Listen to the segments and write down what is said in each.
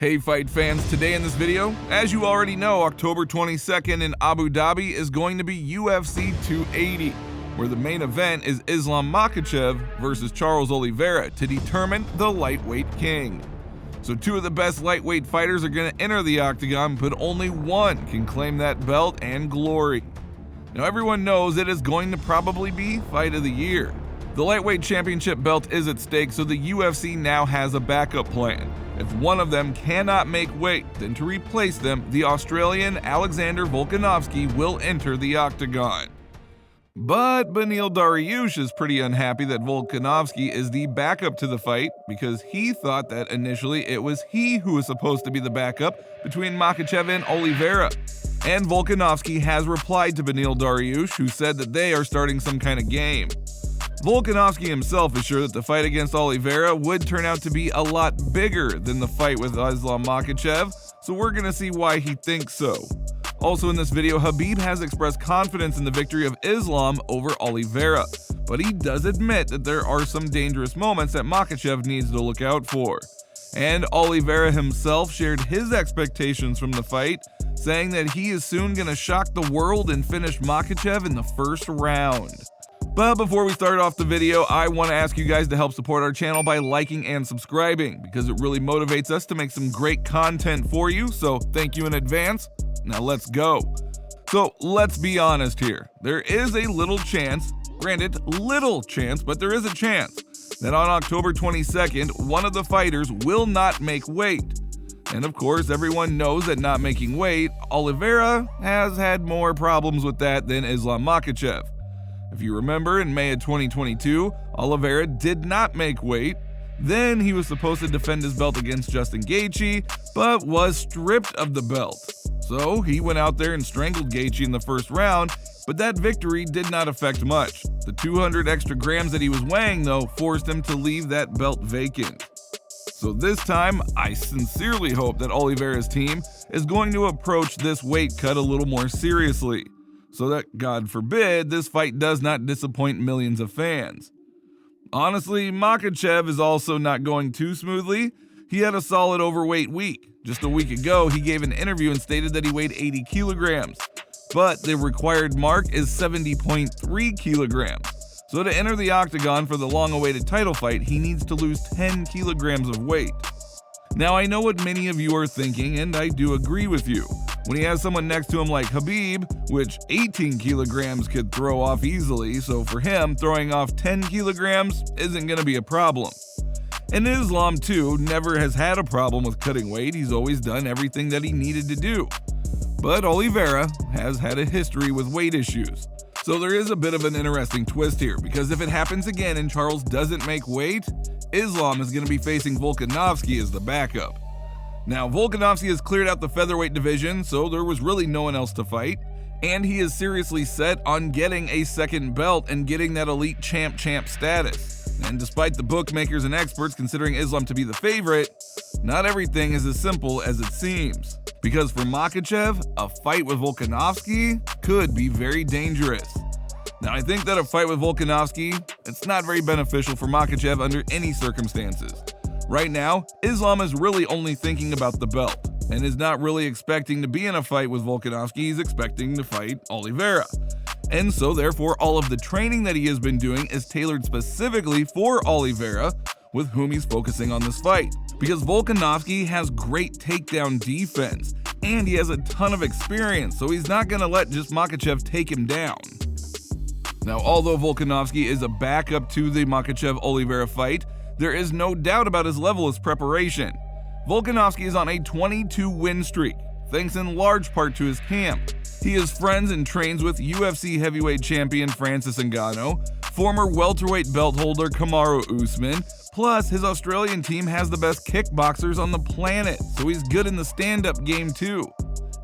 Hey fight fans, today in this video, as you already know, October 22nd in Abu Dhabi is going to be UFC 280, where the main event is Islam Makhachev versus Charles Oliveira to determine the lightweight king. So two of the best lightweight fighters are going to enter the octagon, but only one can claim that belt and glory. Now everyone knows it is going to probably be fight of the year. The lightweight championship belt is at stake, so the UFC now has a backup plan. If one of them cannot make weight, then to replace them, the Australian Alexander Volkanovski will enter the octagon. But Beneil Dariush is pretty unhappy that Volkanovski is the backup to the fight because he thought that initially it was he who was supposed to be the backup between Makhachev and Oliveira. And Volkanovski has replied to Beneil Dariush, who said that they are starting some kind of game. Volkanovski himself is sure that the fight against Oliveira would turn out to be a lot bigger than the fight with Islam Makhachev, so we're gonna see why he thinks so. Also in this video, Khabib has expressed confidence in the victory of Islam over Oliveira, but he does admit that there are some dangerous moments that Makhachev needs to look out for. And Oliveira himself shared his expectations from the fight, saying that he is soon gonna shock the world and finish Makhachev in the first round. But before we start off the video, I want to ask you guys to help support our channel by liking and subscribing, because it really motivates us to make some great content for you, so thank you in advance. Now let's go. So let's be honest here, there is a little chance, granted little chance, but there is a chance, that on October 22nd, one of the fighters will not make weight. And of course, everyone knows that not making weight, Oliveira has had more problems with that than Islam Makhachev. If you remember, in May of 2022, Oliveira did not make weight. Then he was supposed to defend his belt against Justin Gaethje, but was stripped of the belt. So he went out there and strangled Gaethje in the first round, but that victory did not affect much. The 200 extra grams that he was weighing, though, forced him to leave that belt vacant. So this time, I sincerely hope that Oliveira's team is going to approach this weight cut a little more seriously, so that, God forbid, this fight does not disappoint millions of fans. Honestly, Makhachev is also not going too smoothly. He had a solid overweight week. Just a week ago, he gave an interview and stated that he weighed 80 kilograms, but the required mark is 70.3 kilograms. So to enter the octagon for the long-awaited title fight, he needs to lose 10 kilograms of weight. Now, I know what many of you are thinking, and I do agree with you. When he has someone next to him like Khabib, which 18 kilograms could throw off easily, so for him, throwing off 10 kilograms isn't going to be a problem. And Islam, too, never has had a problem with cutting weight. He's always done everything that he needed to do. But Oliveira has had a history with weight issues. So there is a bit of an interesting twist here, because if it happens again and Charles doesn't make weight, Islam is going to be facing Volkanovski as the backup. Now, Volkanovski has cleared out the featherweight division, so there was really no one else to fight, and he is seriously set on getting a second belt and getting that elite champ status. And despite the bookmakers and experts considering Islam to be the favorite, not everything is as simple as it seems. Because for Makhachev, a fight with Volkanovski could be very dangerous. Now, I think that a fight with Volkanovski, it's not very beneficial for Makhachev under any circumstances. Right now, Islam is really only thinking about the belt and is not really expecting to be in a fight with Volkanovski. He's expecting to fight Oliveira. And so therefore, all of the training that he has been doing is tailored specifically for Oliveira, with whom he's focusing on this fight. Because Volkanovski has great takedown defense, and he has a ton of experience, so he's not going to let just Makhachev take him down. Now, although Volkanovski is a backup to the Makhachev-Oliveira fight, there is no doubt about his level of preparation. Volkanovski is on a 22-win streak, thanks in large part to his camp. He is friends and trains with UFC heavyweight champion Francis Ngannou, former welterweight belt holder Kamaru Usman, plus his Australian team has the best kickboxers on the planet, so he's good in the stand-up game too.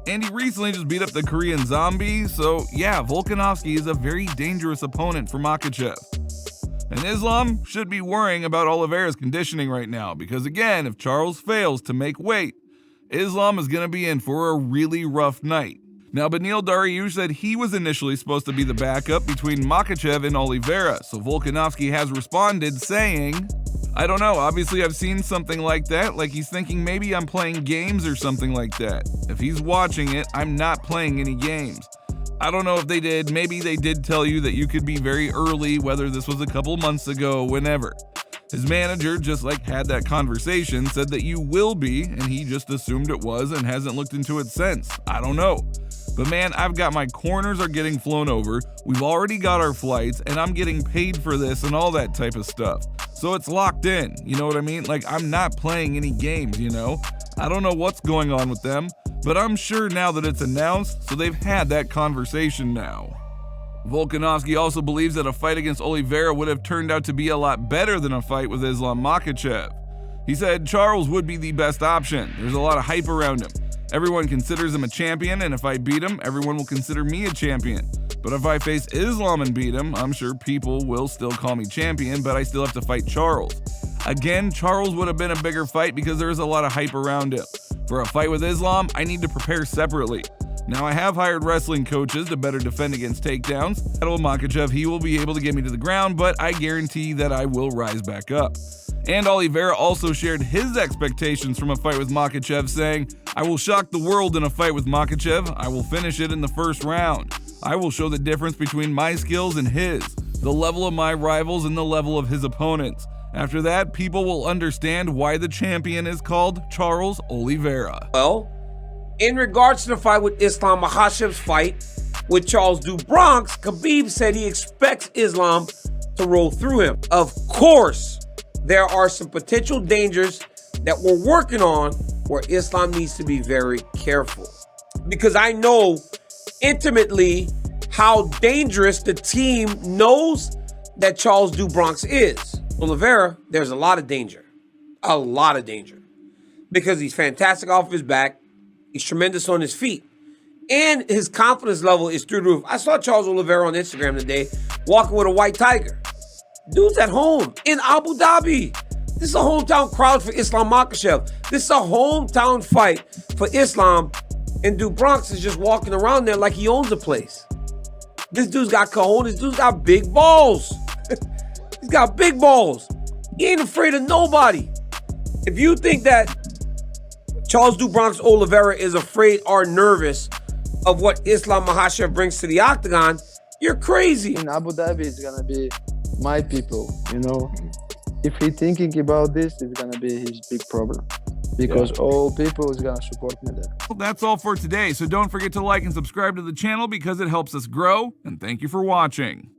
And he recently just beat up the Korean Zombie, so yeah, Volkanovski is a very dangerous opponent for Makhachev. And Islam should be worrying about Oliveira's conditioning right now, because again, if Charles fails to make weight, Islam is going to be in for a really rough night. Now, Beneil Dariush said he was initially supposed to be the backup between Makhachev and Oliveira, so Volkanovski has responded saying, I don't know, obviously I've seen something like that, like he's thinking maybe I'm playing games or something like that. If he's watching it, I'm not playing any games. I don't know if they did, maybe they did tell you that you could be very early, whether this was a couple months ago, whenever. His manager just had that conversation, said that you will be, and he just assumed it was and hasn't looked into it since. I don't know. But man, I've got my corners are getting flown over, we've already got our flights, and I'm getting paid for this and all that type of stuff. So it's locked in, you know what I mean? Like, I'm not playing any games, you know? I don't know what's going on with them, but I'm sure now that it's announced, so they've had that conversation now. Volkanovski also believes that a fight against Oliveira would have turned out to be a lot better than a fight with Islam Makhachev. He said Charles would be the best option. There's a lot of hype around him. Everyone considers him a champion, and if I beat him, everyone will consider me a champion. But if I face Islam and beat him, I'm sure people will still call me champion, but I still have to fight Charles. Again, Charles would have been a bigger fight because there's a lot of hype around him. For a fight with Islam, I need to prepare separately. Now I have hired wrestling coaches to better defend against takedowns. With Makhachev, he will be able to get me to the ground, but I guarantee that I will rise back up. And Oliveira also shared his expectations from a fight with Makhachev, saying, I will shock the world in a fight with Makhachev. I will finish it in the first round. I will show the difference between my skills and his, the level of my rivals and the level of his opponents. After that, people will understand why the champion is called Charles Oliveira. Well, in regards to the fight with Islam Makhachev's fight with Charles do Bronx, Khabib said he expects Islam to roll through him. Of course, there are some potential dangers that we're working on where Islam needs to be very careful. Because I know intimately how dangerous the team knows that Charles do Bronx is. Oliveira, there's a lot of danger. A lot of danger. Because he's fantastic off his back. He's tremendous on his feet. And his confidence level is through the roof. I saw Charles Oliveira on Instagram today walking with a white tiger. Dude's at home in Abu Dhabi. This is a hometown crowd for Islam Makhachev. This is a hometown fight for Islam. And Dude Bronx is just walking around there like he owns the place. This dude's got cojones. This dude's got big balls. He's got big balls. He ain't afraid of nobody. If you think that Charles do Bronx Oliveira is afraid or nervous of what Islam Makhachev brings to the octagon, you're crazy. In Abu Dhabi, it's gonna be my people, you know. If he thinking about this, it's gonna be his big problem. Because all people is gonna support me there. Well, that's all for today, so don't forget to like and subscribe to the channel because it helps us grow, and thank you for watching.